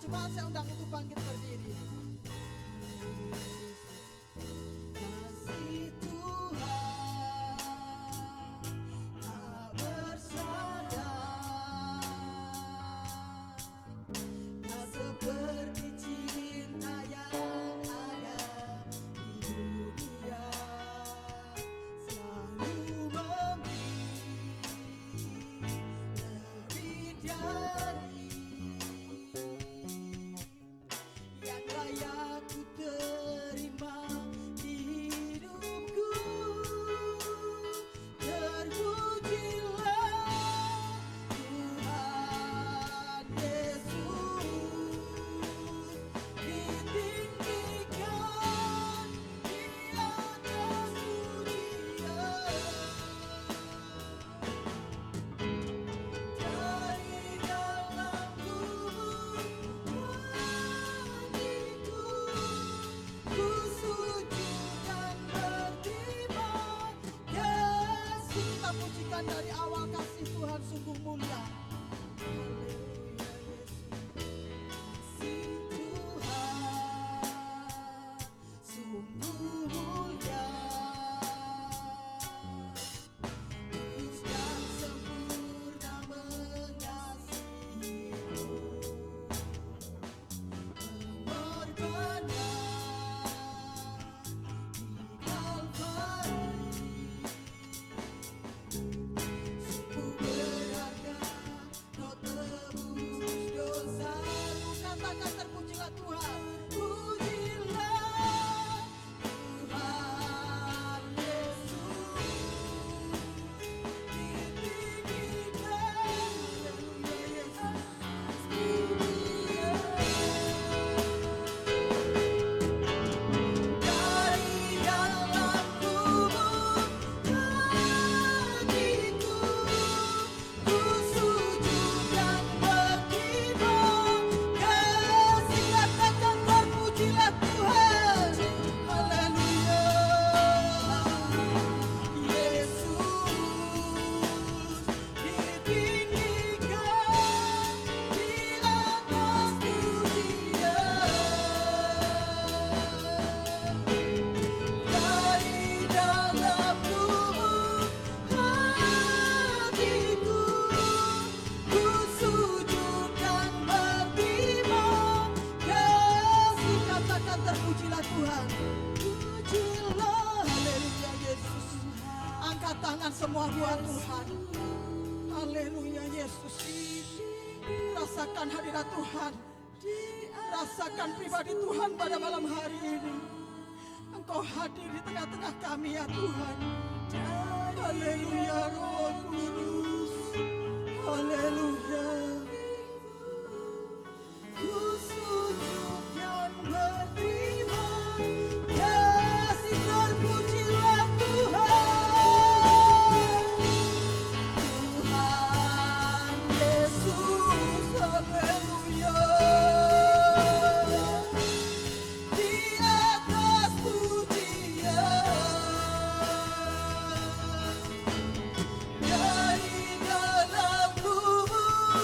jemaat saya undang untuk bangkit berdiri. Kasih Tuhan tak bersandar, tak seperti cinta yang ada di dunia, selalu memberi lebih dari yang layak ku terima di hidupku. Terpujilah Tuhan Yesus, ditinggikan di atas dunia. Dari dalam kubur hatiku, ku sujud dan berterima kasih. Kita pujikan dari awal, kasih Tuhan sungguh mulia. Haleluya Yesus. Kasih Tuhan sungguh mulia. Tulus dan sempurna mengasihimu, pengorbanan di Kalvari, sungguh berharga kau tebus dosaku. Katakan terpujilah Tuhan, pujilah Tuhan Yesus, ditinggikan. Haleluya Yesus. Dari dalam kubur hatiku, ku sujud dan berterima kasih. Katakan terpujilah Tuhan. Haleluya Yesus, ditinggikan di atas dunia. Dari dalam kubur hatiku, ku sujud dan berterima kasih. Katakan terpujilah Tuhan. Pujilah, haleluya Yesus. Angkat tangan semua buat Tuhan. Haleluya Yesus. Rasakan hadirat Tuhan. Rasakan pribadi Tuhan pada malam hari ini. Engkau hadir di tengah-tengah kami ya Tuhan. Haleluya Roh Kudus. Haleluya. Ku sujud dan berterima kasih. Terpujilah Tuhan. Tuhan Yesus. Haleluya. Di atas pujian, dari dalam kubur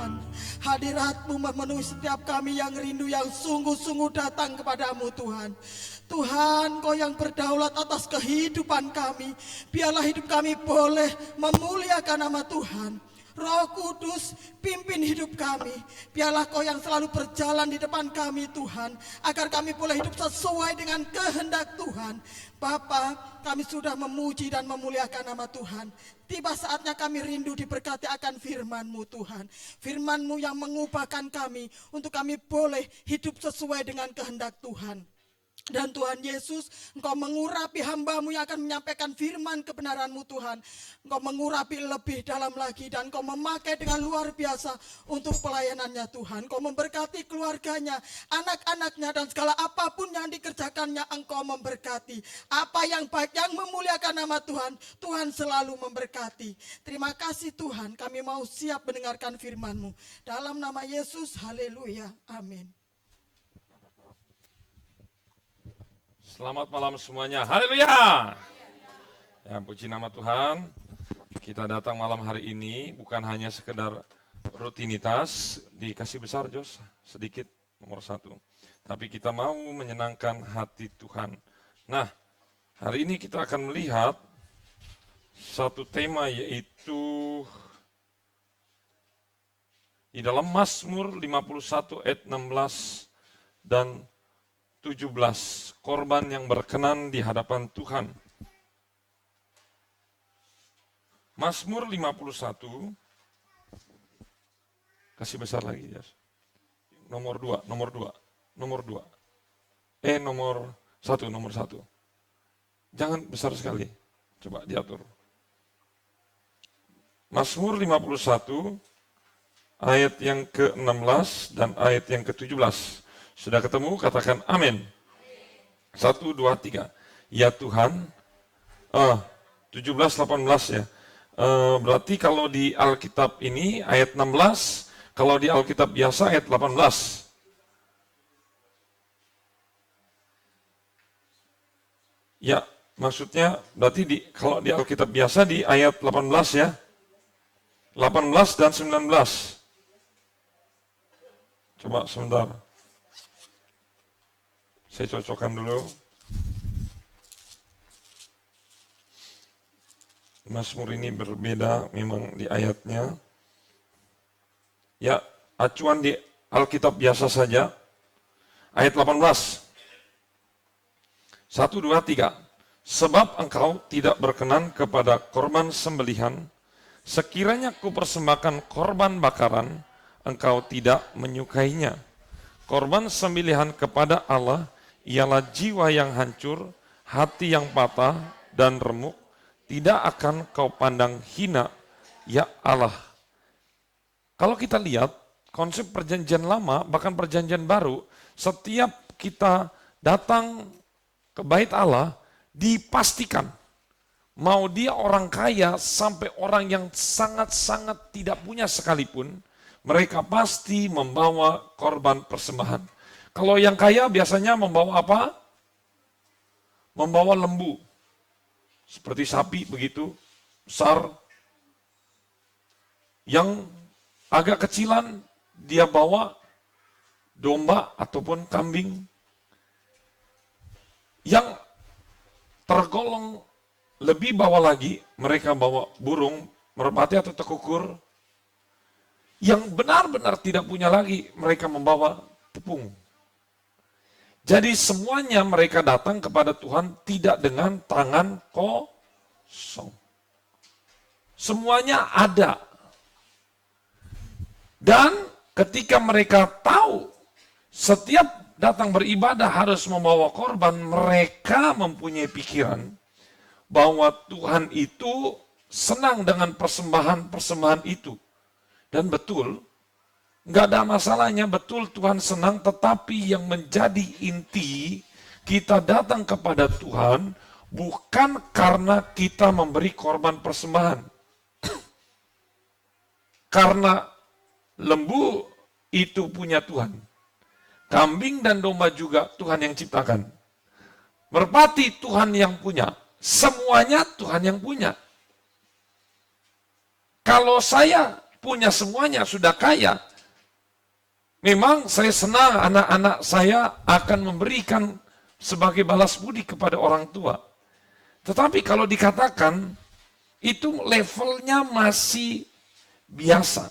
Tuhan. Hadirat-Mu memenuhi setiap kami yang rindu, yang sungguh-sungguh datang kepadamu Tuhan. Tuhan, Kau yang berdaulat atas kehidupan kami. Biarlah hidup kami boleh memuliakan nama Tuhan. Roh Kudus, pimpin hidup kami. Biarlah Kau yang selalu berjalan di depan kami Tuhan, agar kami boleh hidup sesuai dengan kehendak Tuhan. Bapa, kami sudah memuji dan memuliakan nama Tuhan. Tiba saatnya kami rindu diberkati akan firman-Mu Tuhan. Firman-Mu yang mengubahkan kami untuk kami boleh hidup sesuai dengan kehendak Tuhan. Dan Tuhan Yesus, Engkau mengurapi hamba-Mu yang akan menyampaikan firman kebenaran-Mu Tuhan. Engkau mengurapi lebih dalam lagi dan Engkau memakai dengan luar biasa untuk pelayanannya Tuhan. Engkau memberkati keluarganya, anak-anaknya dan segala apapun yang dikerjakannya Engkau memberkati. Apa yang baik yang memuliakan nama Tuhan, Tuhan selalu memberkati. Terima kasih Tuhan, kami mau siap mendengarkan firman-Mu. Dalam nama Yesus, haleluya, amin. Selamat malam semuanya, haleluya. Ya, puji nama Tuhan. Kita datang malam hari ini bukan hanya sekedar rutinitas, dikasih besar Jos, sedikit nomor 1. Tapi kita mau menyenangkan hati Tuhan. Nah, hari ini kita akan melihat satu tema, yaitu di dalam Mazmur 51 ayat 16 dan 17, korban yang berkenan di hadapan Tuhan. Mazmur 51, kasih besar lagi ya. Nomor 1. Jangan besar sekali, coba diatur. Mazmur 51, ayat yang ke-16 dan ayat yang ke-17. Sudah ketemu? Katakan amin. 1, 2, 3. Ya Tuhan, 17-18 ya. Berarti kalau di Alkitab ini ayat 16, kalau di Alkitab biasa ayat 18. Ya, maksudnya berarti kalau di Alkitab biasa di ayat 18 ya. 18 dan 19. Coba sebentar. Saya cocokkan dulu. Mazmur ini berbeda memang di ayatnya. Ya, acuan di Alkitab biasa saja. Ayat 18. 1, 2, 3. Sebab engkau tidak berkenan kepada korban sembelihan, sekiranya kupersembahkan korban bakaran, engkau tidak menyukainya. Korban sembelihan kepada Allah ialah jiwa yang hancur, hati yang patah dan remuk, tidak akan kau pandang hina, ya Allah. Kalau kita lihat konsep perjanjian lama, bahkan perjanjian baru, setiap kita datang ke bait Allah, dipastikan, mau dia orang kaya sampai orang yang sangat-sangat tidak punya sekalipun, mereka pasti membawa korban persembahan. Kalau yang kaya biasanya membawa apa? Membawa lembu. Seperti sapi begitu, besar. Yang agak kecilan, dia bawa domba ataupun kambing. Yang tergolong lebih bawah lagi, mereka bawa burung, merpati atau tekukur. Yang benar-benar tidak punya lagi, mereka membawa tepung. Jadi semuanya mereka datang kepada Tuhan tidak dengan tangan kosong. Semuanya ada. Dan ketika mereka tahu setiap datang beribadah harus membawa korban, mereka mempunyai pikiran bahwa Tuhan itu senang dengan persembahan-persembahan itu. Dan betul, nggak ada masalahnya, betul Tuhan senang, tetapi yang menjadi inti kita datang kepada Tuhan bukan karena kita memberi korban persembahan. Karena lembu itu punya Tuhan. Kambing dan domba juga Tuhan yang ciptakan. Merpati Tuhan yang punya. Semuanya Tuhan yang punya. Kalau saya punya semuanya, sudah kaya. Memang saya senang anak-anak saya akan memberikan sebagai balas budi kepada orang tua. Tetapi kalau dikatakan itu levelnya masih biasa.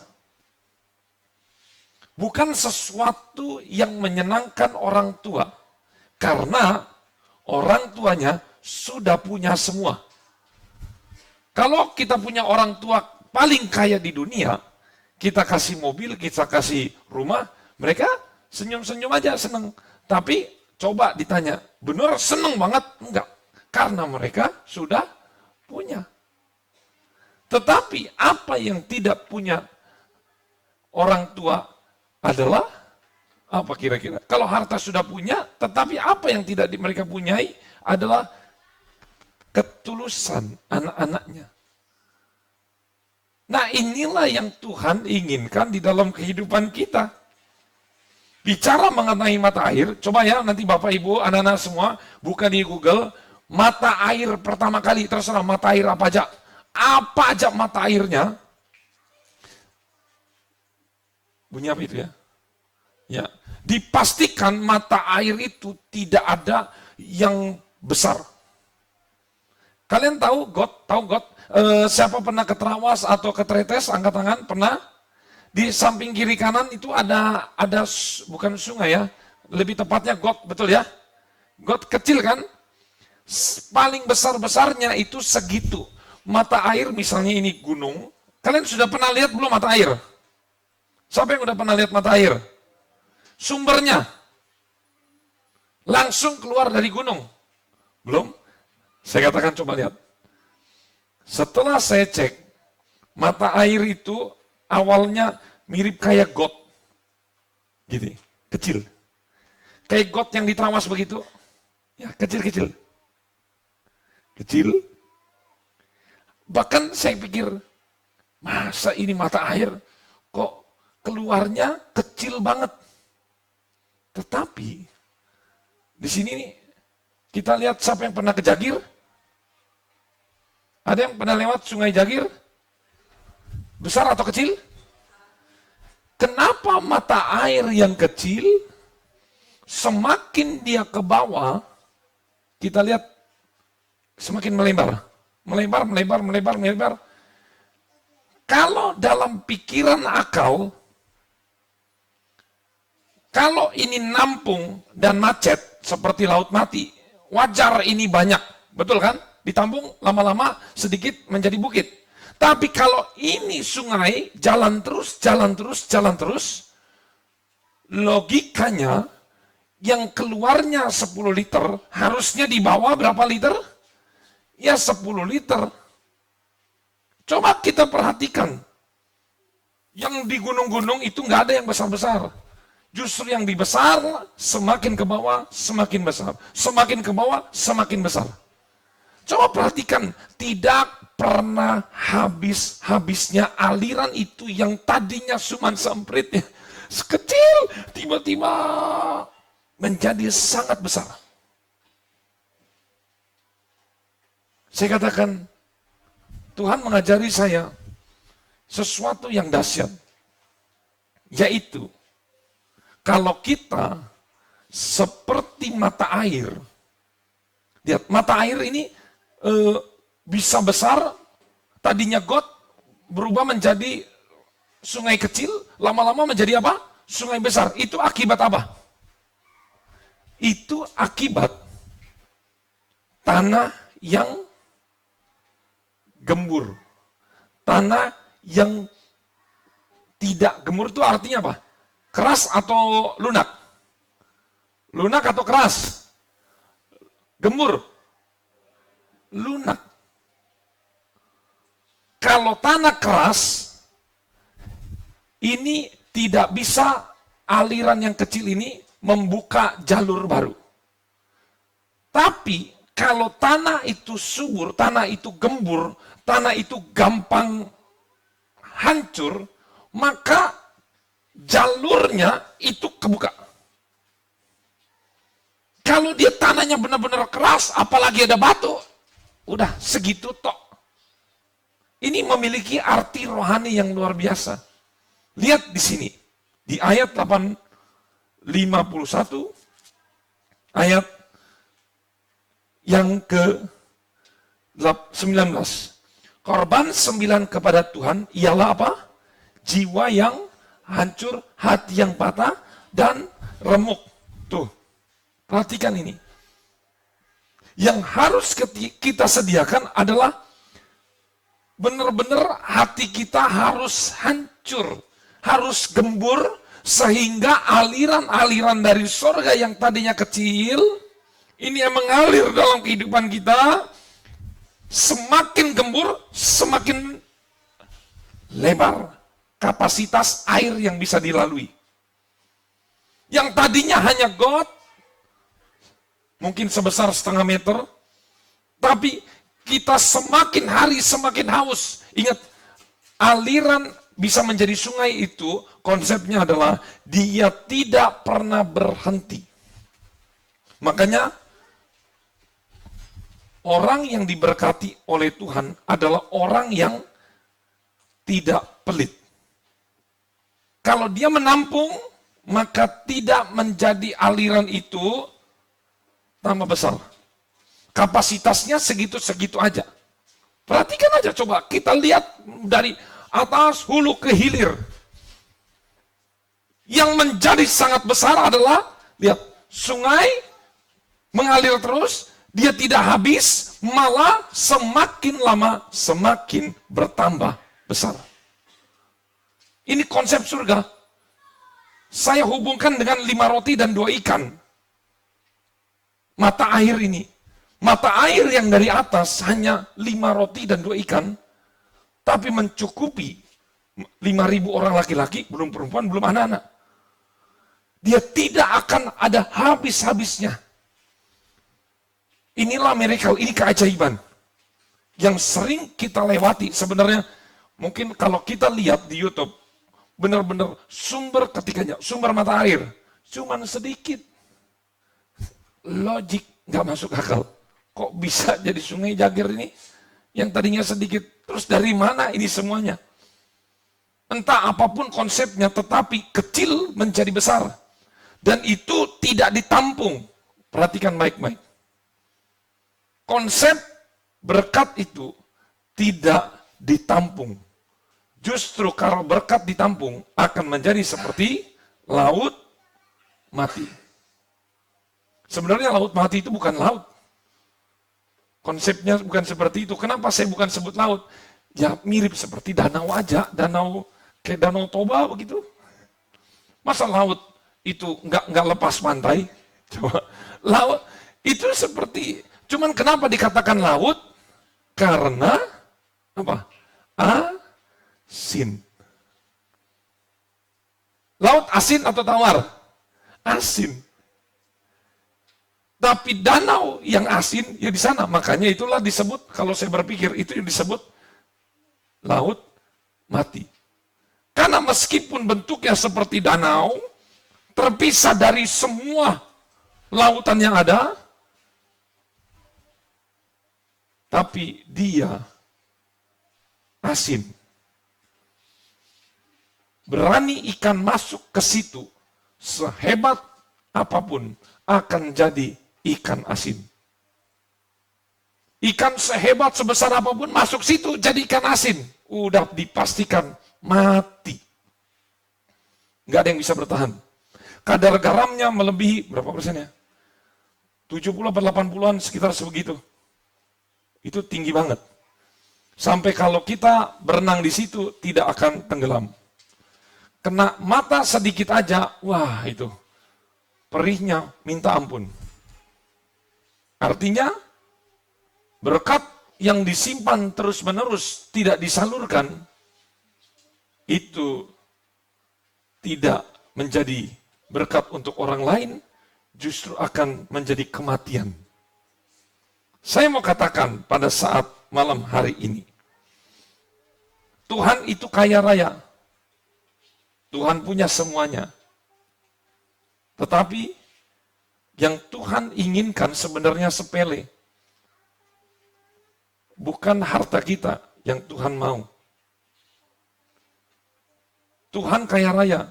Bukan sesuatu yang menyenangkan orang tua. Karena orang tuanya sudah punya semua. Kalau kita punya orang tua paling kaya di dunia, kita kasih mobil, kita kasih rumah, mereka senyum-senyum aja seneng. Tapi coba ditanya, benar seneng banget? Enggak. Karena mereka sudah punya. Tetapi apa yang tidak punya orang tua adalah apa kira-kira? Kalau harta sudah punya, tetapi apa yang tidak mereka punyai adalah ketulusan anak-anaknya. Nah, inilah yang Tuhan inginkan di dalam kehidupan kita. Bicara mengenai mata air, coba ya nanti Bapak Ibu, anak-anak semua buka di Google, mata air pertama kali, terserah mata air apa aja. Apa aja mata airnya? Bunyi apa itu ya? Ya, dipastikan mata air itu tidak ada yang besar. Kalian tahu got? Siapa pernah ke Trawas atau ke Tretes? Angkat tangan, pernah? Di samping kiri kanan itu ada bukan sungai ya, lebih tepatnya got, betul ya? Got kecil kan? Paling besar-besarnya itu segitu. Mata air misalnya ini gunung. Kalian sudah pernah lihat belum mata air? Siapa yang udah pernah lihat mata air? Sumbernya langsung keluar dari gunung. Belum? Saya katakan coba lihat. Setelah saya cek, mata air itu awalnya mirip kayak got. Gitu, kecil. Kayak got yang di Trawas begitu. Ya, kecil-kecil. Kecil. Bahkan saya pikir, masa ini mata air kok keluarnya kecil banget. Tetapi di sini nih kita lihat siapa yang pernah ke Jagir? Ada yang pernah lewat Sungai Jagir? Besar atau kecil? Kenapa mata air yang kecil semakin dia ke bawah, kita lihat semakin melebar. Melebar. Kalau dalam pikiran akal, kalau ini nampung dan macet seperti laut mati, wajar ini banyak, betul kan? Ditampung lama-lama sedikit menjadi bukit. Tapi kalau ini sungai, jalan terus, logikanya yang keluarnya 10 liter, harusnya di bawah berapa liter? Ya 10 liter. Coba kita perhatikan, yang di gunung-gunung itu nggak ada yang besar-besar. Justru yang dibesar semakin ke bawah semakin besar. Semakin ke bawah semakin besar. Coba perhatikan, tidak pernah habis-habisnya aliran itu yang tadinya cuma sempritnya sekecil, tiba-tiba menjadi sangat besar. Saya katakan, Tuhan mengajari saya sesuatu yang dahsyat, yaitu kalau kita seperti mata air, lihat mata air ini bisa besar, tadinya got berubah menjadi sungai kecil, lama-lama menjadi apa? Sungai besar. Itu akibat apa? Itu akibat tanah yang gembur. Tanah yang tidak gembur itu artinya apa? Keras atau lunak? Lunak atau keras? Gembur. Lunak. Kalau tanah keras, ini tidak bisa aliran yang kecil ini membuka jalur baru. Tapi kalau tanah itu subur, tanah itu gembur, tanah itu gampang hancur, maka jalurnya itu kebuka. Kalau dia tanahnya benar-benar keras, apalagi ada batu, udah segitu tok. ini memiliki arti rohani yang luar biasa. Lihat di sini, di ayat 51, ayat yang ke-19. Korban 9 kepada Tuhan ialah apa? Jiwa yang hancur, hati yang patah, dan remuk. Tuh, perhatikan ini. Yang harus kita sediakan adalah benar-benar hati kita harus hancur, harus gembur, sehingga aliran-aliran dari surga yang tadinya kecil, ini yang mengalir dalam kehidupan kita, semakin gembur, semakin lebar kapasitas air yang bisa dilalui. Yang tadinya hanya got, mungkin sebesar setengah meter, tapi kita semakin hari semakin haus. Ingat, aliran bisa menjadi sungai itu, konsepnya adalah dia tidak pernah berhenti. Makanya, orang yang diberkati oleh Tuhan adalah orang yang tidak pelit. Kalau dia menampung, maka tidak menjadi aliran itu tambah besar. Kapasitasnya segitu-segitu aja. Perhatikan aja, coba kita lihat dari atas hulu ke hilir. Yang menjadi sangat besar adalah, lihat, sungai mengalir terus, dia tidak habis, malah semakin lama semakin bertambah besar. Ini konsep surga. Saya hubungkan dengan 5 roti dan 2 ikan. Mata air ini. Mata air yang dari atas hanya 5 roti dan 2 ikan, tapi mencukupi 5.000 orang laki-laki, belum perempuan, belum anak-anak. Dia tidak akan ada habis-habisnya. Inilah miracle, ini keajaiban yang sering kita lewati. Sebenarnya mungkin kalau kita lihat di YouTube, benar-benar sumber ketikanya, sumber mata air, cuman sedikit. Logik nggak masuk akal. Kok bisa jadi sungai Jagir ini? Yang tadinya sedikit, terus dari mana ini semuanya? Entah apapun konsepnya, tetapi kecil menjadi besar. Dan itu tidak ditampung. Perhatikan baik-baik. Konsep berkat itu tidak ditampung. Justru kalau berkat ditampung, akan menjadi seperti laut mati. Sebenarnya laut mati itu bukan laut. Konsepnya bukan seperti itu. Kenapa saya bukan sebut laut? Ya mirip seperti danau aja. Danau, kayak Danau Toba begitu. Masa laut itu nggak lepas pantai? Coba. Laut itu seperti, cuman kenapa dikatakan laut? Karena apa? Asin. Laut asin atau tawar? Asin. Tapi danau yang asin ya di sana. Makanya itulah disebut, kalau saya berpikir itu yang disebut laut mati. Karena meskipun bentuknya seperti danau, terpisah dari semua lautan yang ada, tapi dia asin. Berani ikan masuk ke situ, sehebat apapun akan jadi ikan asin. Ikan sehebat sebesar apapun masuk situ jadi ikan asin. Udah dipastikan mati. Nggak ada yang bisa bertahan. Kadar garamnya melebihi berapa persennya? 70-80-an sekitar sebegitu. Itu tinggi banget. Sampai kalau kita berenang di situ tidak akan tenggelam. Kena mata sedikit aja, wah itu perihnya minta ampun. Artinya berkat yang disimpan terus-menerus tidak disalurkan, itu tidak menjadi berkat untuk orang lain, justru akan menjadi kematian. Saya mau katakan pada saat malam hari ini, Tuhan itu kaya raya. Tuhan punya semuanya. Tetapi yang Tuhan inginkan sebenarnya sepele. Bukan harta kita. yang Tuhan mau. Tuhan kaya raya.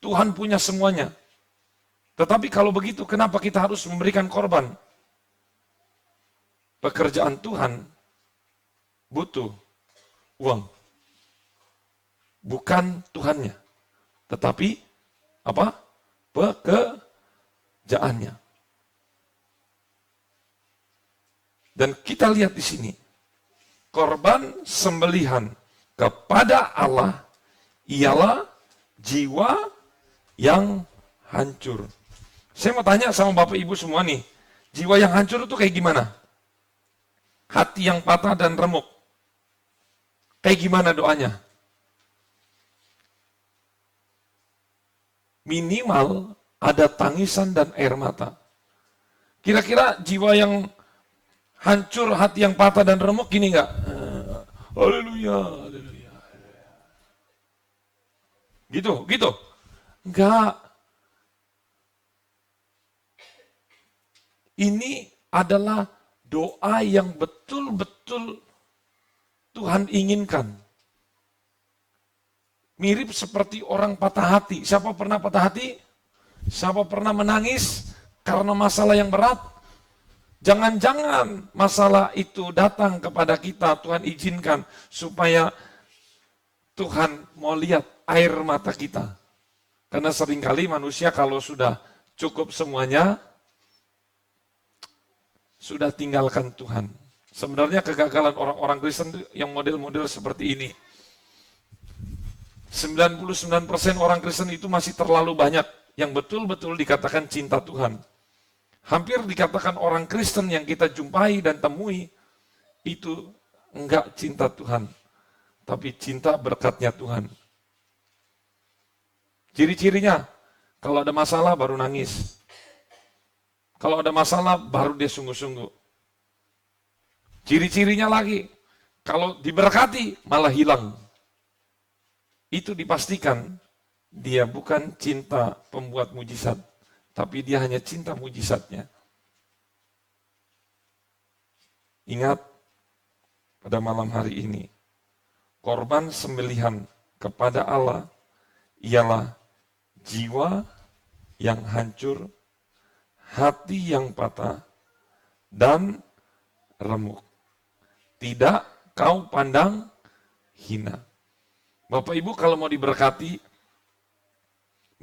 Tuhan punya semuanya. Tetapi kalau begitu, kenapa kita harus memberikan korban? Pekerjaan Tuhan butuh uang. Bukan Tuhannya. Tetapi apa? Pekerjaannya. Dan kita lihat di sini, korban sembelihan kepada Allah ialah jiwa yang hancur. Saya mau tanya sama Bapak Ibu semua nih, jiwa yang hancur itu kayak gimana? Hati yang patah dan remuk. Kayak gimana doanya? Minimal ada tangisan dan air mata. Kira-kira jiwa yang hancur, hati yang patah dan remuk gini enggak? Haleluya, haleluya. Gitu. Enggak. Ini adalah doa yang betul-betul Tuhan inginkan. Mirip seperti orang patah hati. Siapa pernah patah hati? Siapa pernah menangis karena masalah yang berat? Jangan-jangan masalah itu datang kepada kita, Tuhan izinkan supaya Tuhan mau lihat air mata kita. Karena seringkali manusia kalau sudah cukup semuanya, sudah tinggalkan Tuhan. Sebenarnya kegagalan orang-orang Kristen yang model-model seperti ini. 99% orang Kristen itu masih terlalu banyak yang betul-betul dikatakan cinta Tuhan. Hampir dikatakan orang Kristen yang kita jumpai dan temui itu enggak cinta Tuhan, tapi cinta berkatnya Tuhan. Ciri-cirinya, kalau ada masalah baru nangis. Kalau ada masalah baru dia sungguh-sungguh. Ciri-cirinya lagi, kalau diberkati malah hilang. Itu dipastikan dia bukan cinta pembuat mujizat, tapi dia hanya cinta mujizatnya. Ingat, pada malam hari ini, korban sembelihan kepada Allah ialah jiwa yang hancur, hati yang patah, dan remuk. Tidak kau pandang hina. Bapak Ibu kalau mau diberkati,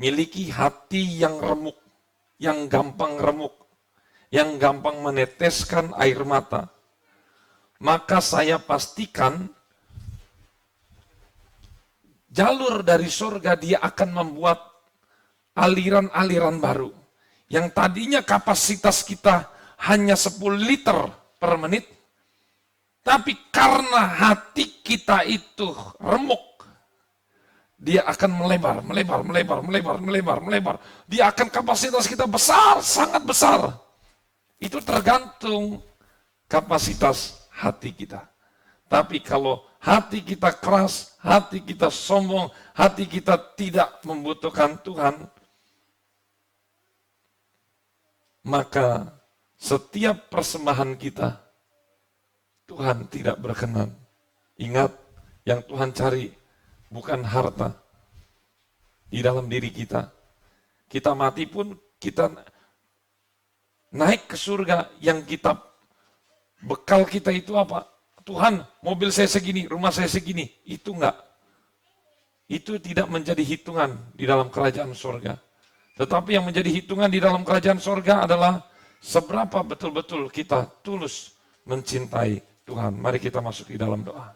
miliki hati yang remuk, yang gampang remuk, yang gampang meneteskan air mata. Maka saya pastikan jalur dari surga dia akan membuat aliran-aliran baru. Yang tadinya kapasitas kita hanya 10 liter per menit, tapi karena hati kita itu remuk, dia akan melebar. Dia akan kapasitas kita besar, sangat besar. Itu tergantung kapasitas hati kita. Tapi kalau hati kita keras, hati kita sombong, hati kita tidak membutuhkan Tuhan, maka setiap persembahan kita, Tuhan tidak berkenan. Ingat, yang Tuhan cari bukan harta di dalam diri kita. Kita mati pun kita naik ke surga, yang kita bekal kita itu apa? Tuhan, mobil saya segini, rumah saya segini. Itu enggak. Itu tidak menjadi hitungan di dalam kerajaan surga. Tetapi yang menjadi hitungan di dalam kerajaan surga adalah seberapa betul-betul kita tulus mencintai Tuhan. Mari kita masuk di dalam doa.